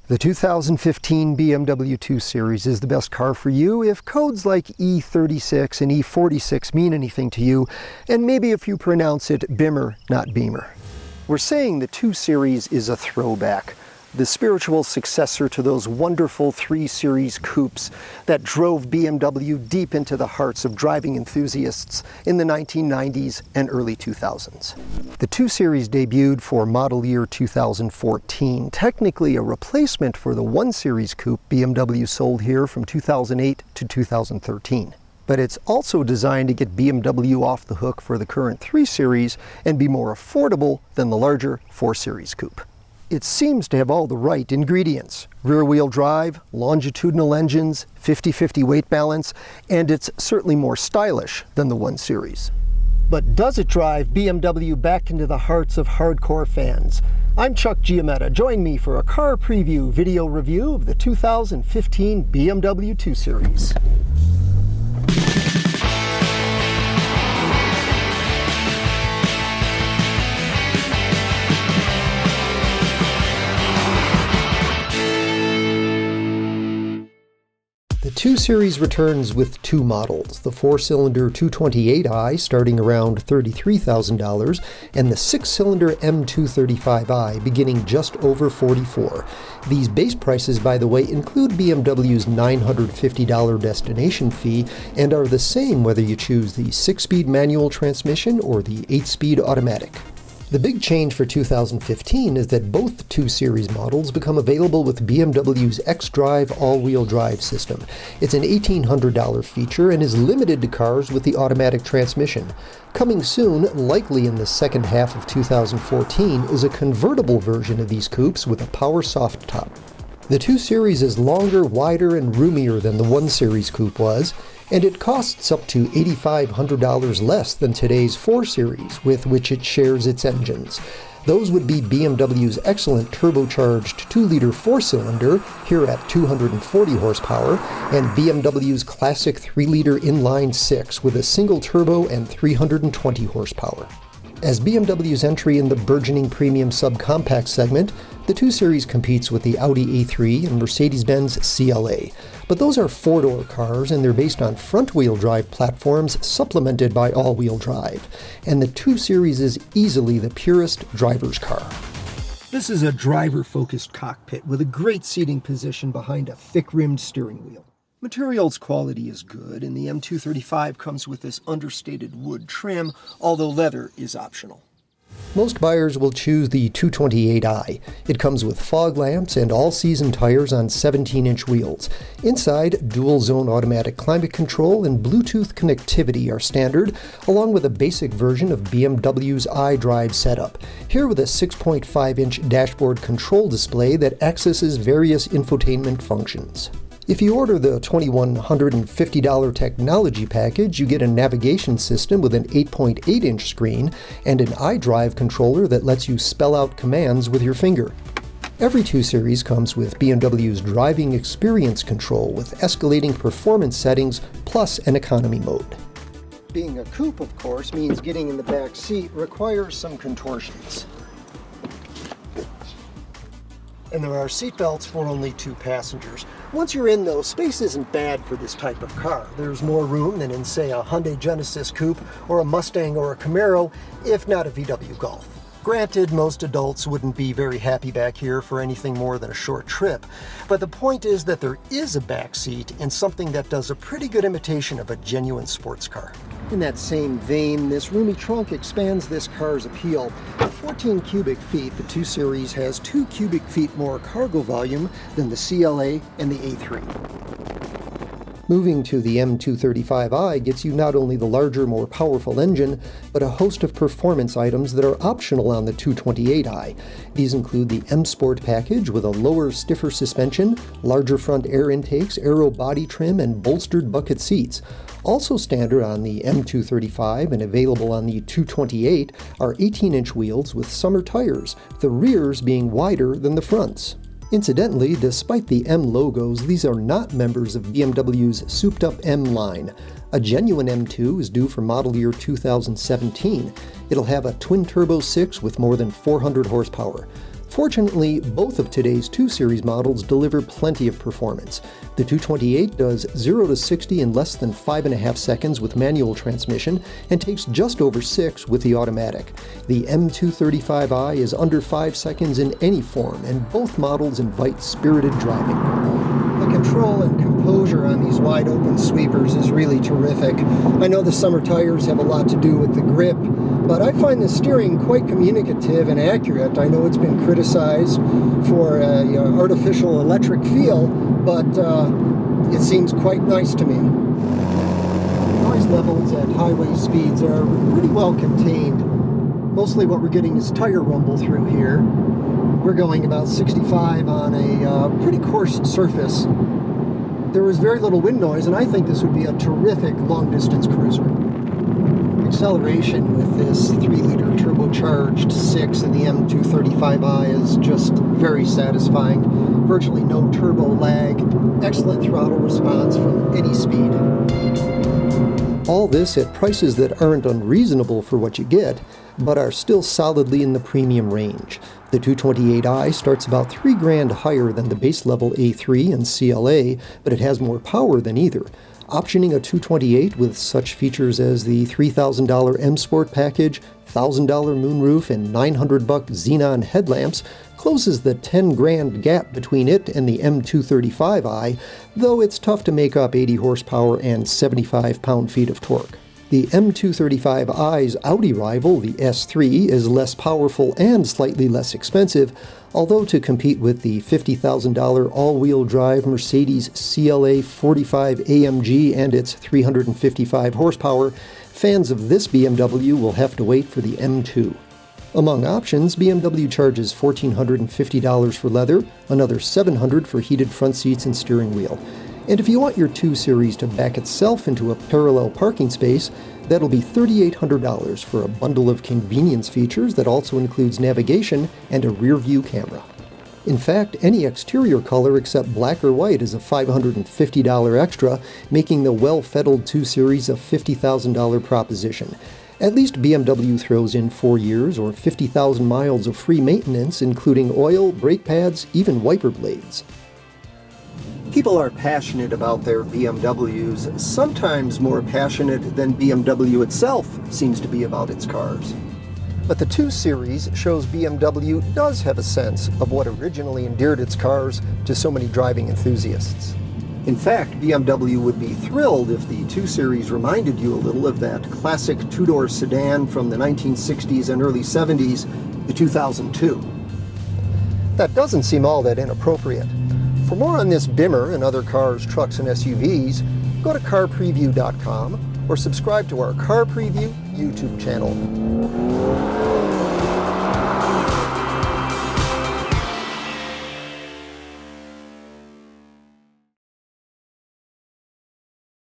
The 2015 BMW 2 Series is the best car for you if codes like E36 and E46 mean anything to you, and maybe if you pronounce it Bimmer, not Beamer. We're saying the 2 Series is a throwback, the spiritual successor to those wonderful 3 Series coupes that drove BMW deep into the hearts of driving enthusiasts in the 1990s and early 2000s. The 2 Series debuted for model year 2014, technically a replacement for the 1 Series coupe BMW sold here from 2008 to 2013. But it's also designed to get BMW off the hook for the current 3 Series and be more affordable than the larger 4 Series coupe. It seems to have all the right ingredients: rear-wheel drive, longitudinal engines, 50-50 weight balance, and it's certainly more stylish than the 1 Series. But does it drive BMW back into the hearts of hardcore fans? I'm Chuck Giametta. Join me for a car preview video review of the 2015 BMW 2 Series. The 2 Series returns with 2 models, the 4-cylinder 228i starting around $33,000 and the 6-cylinder M235i beginning just over $44,000. These base prices, by the way, include BMW's $950 destination fee and are the same whether you choose the 6-speed manual transmission or the 8-speed automatic. The big change for 2015 is that both 2 Series models become available with BMW's xDrive all-wheel drive system. It's an $1,800 feature and is limited to cars with the automatic transmission. Coming soon, likely in the second half of 2014, is a convertible version of these coupes with a power soft top. The 2 Series is longer, wider, and roomier than the 1 Series coupe was, and it costs up to $8,500 less than today's 4 Series, with which it shares its engines. Those would be BMW's excellent turbocharged 2-liter 4-cylinder, here at 240 horsepower, and BMW's classic 3-liter inline 6 with a single turbo and 320 horsepower. As BMW's entry in the burgeoning premium subcompact segment, the 2 Series competes with the Audi A3 and Mercedes-Benz CLA. But those are 4-door cars, and they're based on front-wheel drive platforms supplemented by all-wheel drive. And the 2 Series is easily the purest driver's car. This is a driver-focused cockpit with a great seating position behind a thick-rimmed steering wheel. Materials quality is good, and the M235 comes with this understated wood trim, although leather is optional. Most buyers will choose the 228i. It comes with fog lamps and all-season tires on 17-inch wheels. Inside, dual-zone automatic climate control and Bluetooth connectivity are standard, along with a basic version of BMW's iDrive setup, here with a 6.5-inch dashboard control display that accesses various infotainment functions. If you order the $2,150 technology package, you get a navigation system with an 8.8-inch screen and an iDrive controller that lets you spell out commands with your finger. Every 2 Series comes with BMW's driving experience control with escalating performance settings plus an economy mode. Being a coupe, of course, means getting in the back seat requires some contortions. And there are seat belts for only 2 passengers. Once you're in, though, space isn't bad for this type of car. There's more room than in, say, a Hyundai Genesis coupe or a Mustang or a Camaro, if not a VW Golf. Granted, most adults wouldn't be very happy back here for anything more than a short trip, but the point is that there is a back seat and something that does a pretty good imitation of a genuine sports car. In that same vein, this roomy trunk expands this car's appeal. At 14 cubic feet, the 2 Series has 2 cubic feet more cargo volume than the CLA and the A3. Moving to the M235i gets you not only the larger, more powerful engine, but a host of performance items that are optional on the 228i. These include the M Sport package with a lower, stiffer suspension, larger front air intakes, aero body trim, and bolstered bucket seats. Also standard on the M235 and available on the 228 are 18-inch wheels with summer tires, the rears being wider than the fronts. Incidentally, despite the M logos, these are not members of BMW's souped-up M line. A genuine M2 is due for model year 2017. It'll have a twin-turbo 6 with more than 400 horsepower. Fortunately, both of today's 2 Series models deliver plenty of performance. The 228 does 0 to 60 in less than 5.5 seconds with manual transmission and takes just over 6 with the automatic. The M235i is under 5 seconds in any form, and both models invite spirited driving. The control and composure on these wide open sweepers is really terrific. I know the summer tires have a lot to do with the grip, but I find the steering quite communicative and accurate. I know it's been criticized for artificial electric feel, but it seems quite nice to me. Noise levels at highway speeds are pretty well contained. Mostly what we're getting is tire rumble through here. We're going about 65 on a pretty coarse surface. There was very little wind noise, and I think this would be a terrific long-distance cruiser. Acceleration with this 3-liter turbocharged 6 in the M235i is just very satisfying. Virtually no turbo lag, excellent throttle response from any speed. All this at prices that aren't unreasonable for what you get, but are still solidly in the premium range. The 228i starts about $3,000 higher than the base level A3 and CLA, but it has more power than either. Optioning a 228 with such features as the $3,000 M Sport package, $1,000 moonroof, and $900 xenon headlamps closes the $10,000 gap between it and the M235i, though it's tough to make up 80 horsepower and 75 pound-feet of torque. The M235i's Audi rival, the S3, is less powerful and slightly less expensive, although to compete with the $50,000 all-wheel drive Mercedes CLA 45 AMG and its 355 horsepower, fans of this BMW will have to wait for the M2. Among options, BMW charges $1,450 for leather, another $700 for heated front seats and steering wheel. And if you want your 2 Series to back itself into a parallel parking space, that'll be $3,800 for a bundle of convenience features that also includes navigation and a rear-view camera. In fact, any exterior color except black or white is a $550 extra, making the well-fettled 2 Series a $50,000 proposition. At least BMW throws in 4 years or 50,000 miles of free maintenance, including oil, brake pads, even wiper blades. People are passionate about their BMWs, sometimes more passionate than BMW itself seems to be about its cars. But the 2 Series shows BMW does have a sense of what originally endeared its cars to so many driving enthusiasts. In fact, BMW would be thrilled if the 2 Series reminded you a little of that classic 2-door sedan from the 1960s and early 70s, the 2002. That doesn't seem all that inappropriate. For more on this Bimmer and other cars, trucks, and SUVs, go to CarPreview.com or subscribe to our Car Preview YouTube channel.